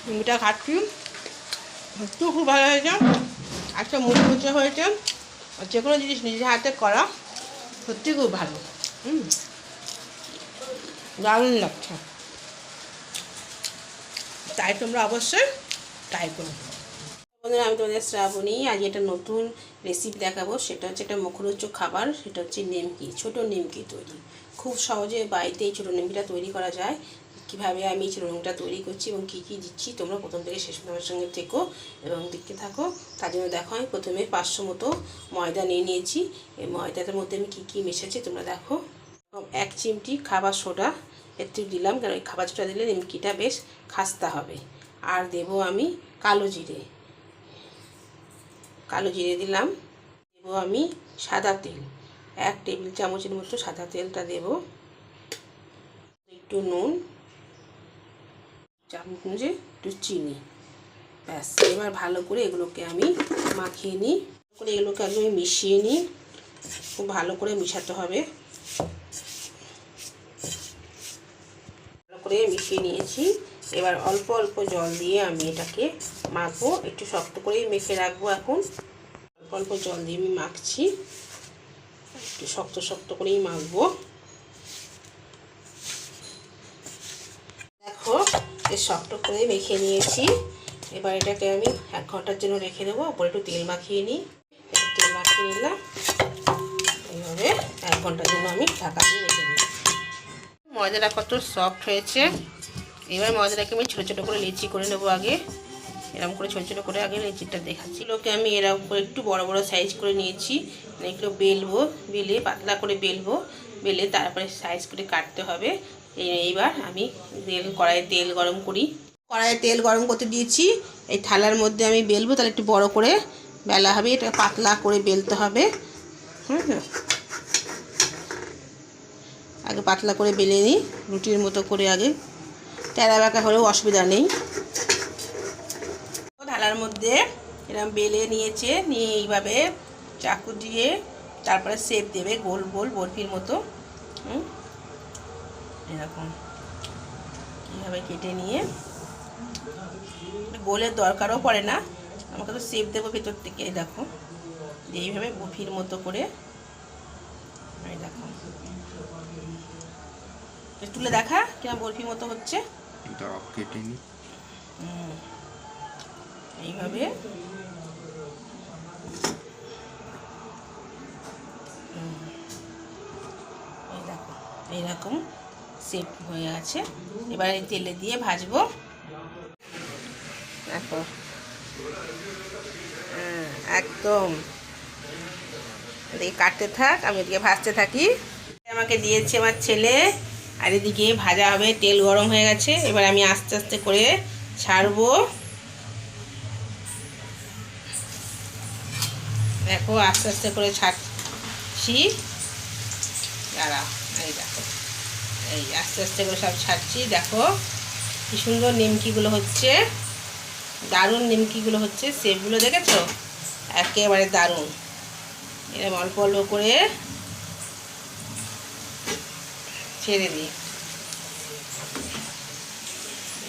নিমকিটা খাচ্ছি, সত্যিও খুব ভালো হয়েছে। আজকে মুচমুচে হয়েছে। আর যে কোনো জিনিস নিজের হাতে করা সত্যি খুব ভালো। দারুণ লাগছে, তাই তোমরা অবশ্যই ট্রাই করো। বন্ধুরা, আমি তোমাদের শ্রাবণী। আজ একটা নতুন রেসিপি দেখাবো। সেটা হচ্ছে একটা মুখরোচক খাবার। সেটা হচ্ছে নিমকি, ছোটো নিমকি তৈরি। খুব সহজে বাড়িতে এই ছোটো নিমকিটা তৈরি করা যায়। কীভাবে আমি এই ছোটো নিমকিটা তৈরি করছি এবং কী কী দিচ্ছি তোমরা প্রথম থেকে শেষ পর্যন্ত আমার সঙ্গে থেকো এবং দেখতে থাকো। তার জন্য দেখো, আমি প্রথমে 500 মতো ময়দা নিয়ে নিয়েছি। এই ময়দাটার মধ্যে আমি কী কী মেশাচ্ছি তোমরা দেখো। 1 চিমটি খাবার সোডা একটু দিলাম, কারণ ওই খাবার সোডা দিলে নিমকিটা বেশ খাস্তা হবে। আর দেবো আমি কালো জিরে দিলাম। দেবো আমি সাদা তেল, 1 টেবিল চামচের মতো সাদা তেলটা দেব। একটু নুন, চামচে একটু চিনি, ব্যাস। এবার ভালো করে এগুলোকে আমি মাখিয়ে নিই। এগুলোকে আমি মিশিয়ে নিই। খুব ভালো করে মিশাতে হবে। ভালো করে মিশিয়ে নিয়েছি। এবার অল্প অল্প জল দিয়ে আমি এটাকে মাখবো। একটু শক্ত করেই মেখে রাখবো। এখন অল্প অল্প জল দিয়ে আমি মাখছি, একটু শক্ত শক্ত করেই মাখবো। দেখো, শক্ত করে মেখে নিয়েছি। এবার এটাকে আমি 1 ঘন্টার জন্য রেখে দেবো। ওপরে একটু তেল মাখিয়ে নিই। তেল মাখিয়ে নিলাম। এইভাবে 1 ঘন্টার জন্য আমি ঢাকা দিয়ে রেখে দিই। ময়দাটা কত সফট হয়েছে। এবার ময়দাটাকে আমি ছোটো ছোটো করে লেচি করে নেবো। আগে এরকম করে ছোটো ছোটো করে আগে লেচিটা দেখাচ্ছি। এগুলোকে আমি এরকম করে একটু বড় বড় সাইজ করে নিয়েছি। এগুলো বেলবো, বেলে পাতলা করে বেলবো। বেলে তারপরে সাইজ করে কাটতে হবে। এইবার আমি কড়াইয়ে তেল গরম করি। কড়াইয়ে তেল গরম করতে দিয়েছি। এই থালার মধ্যে আমি বেলবো, তাহলে একটু বড় করে বেলা হবে। এটা পাতলা করে বেলতে হবে। আগে পাতলা করে বেলে নিই, রুটির মতো করে। আগে টেরা বাঁকা হলেও অসুবিধা নেই। থালার মধ্যে এরকম বেলে নিয়েছে, নিয়ে এইভাবে চাকু দিয়ে তারপরে শেপ দেবে গোল গোল বরফির মতো। এরকম এইভাবে কেটে নিয়ে, গোলের দরকারও পড়ে না, আমাকে তো শেপ দেবো ভেতর থেকে। দেখো, এইভাবে বরফির মতো করে দেখো, তুলে দেখা কিরকম বরফির মতো হচ্ছে। কেটে নি এইভাবে। এই দেখো, এইরকম সেট হয়ে আছে। এবার এই তেলে দিয়ে ভাজবো। দেখো, একদম। এদিকে কাটতে থাক, আমি এদিকে ভাজতে থাকি। আমাকে দিয়েছে আমার ছেলে, আর এদিকে ভাজা হবে। তেল গরম হয়ে গেছে। এবার আমি আস্তে আস্তে করে ছাড়বো। দেখো, আস্তে আস্তে করে ছাড়ছি। দাঁড়া, এই দেখো, এই আস্তে আস্তে করে সব ছাড়ছি। দেখো কি সুন্দর নিমকিগুলো হচ্ছে, দারুণ নিমকিগুলো হচ্ছে। শেপগুলো দেখেছো, একেবারে দারুণ। এরকম অল্প অল্প করে ছেড়ে দিই।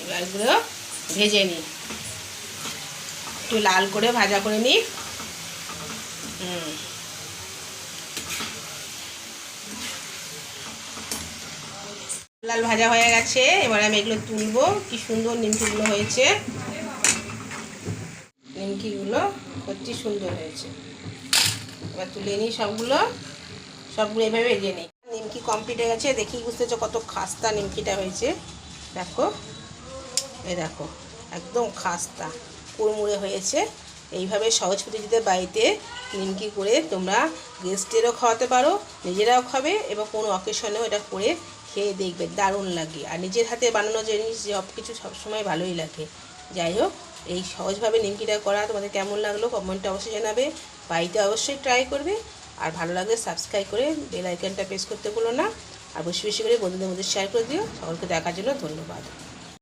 এবারগুলো ভেজে নিই, একটু লাল করে ভাজা করে নিই। লাল ভাজা হয়ে গেছে। এবার আমি এগুলো তুলবো। কি সুন্দর নিমকিগুলো হয়েছে। নিমকিগুলো সত্যি সুন্দর হয়েছে। এবার তুলে নিই সবগুলো এভাবে ভেজে নিই। নিমকি কমপ্লিট হয়ে গেছে। দেখি বুঝতে পারছো কত খাস্তা নিমকিটা হয়েছে। দেখো, এই দেখো, একদম খাস্তা কুড়মুড়ে হয়েছে। এইভাবে সহজ পদ্ধতিতে বাড়িতে নিমকি করে তোমরা গেস্টেরও খাওয়াতে পারো, নিজেরাও খাবে, এবং কোনো অকেশনেও এটা করে খেয়ে দেখবে, দারুণ লাগে। আর নিজের হাতে বানানো জিনিস সব কিছু সবসময় ভালোই লাগে। যাই হোক, এই সহজভাবে নিমকিটা করা তোমাদের কেমন লাগলো কমেন্টে অবশ্যই জানাবে। বাড়িতে অবশ্যই ট্রাই করবে। আর ভালো লাগলে সাবস্ক্রাইব করে বেল আইকনটা প্রেস করতে ভুলো না। আর বেশি বেশি করে বন্ধুদের মধ্যে শেয়ার করে দিও। সকলকে দেখার জন্য ধন্যবাদ।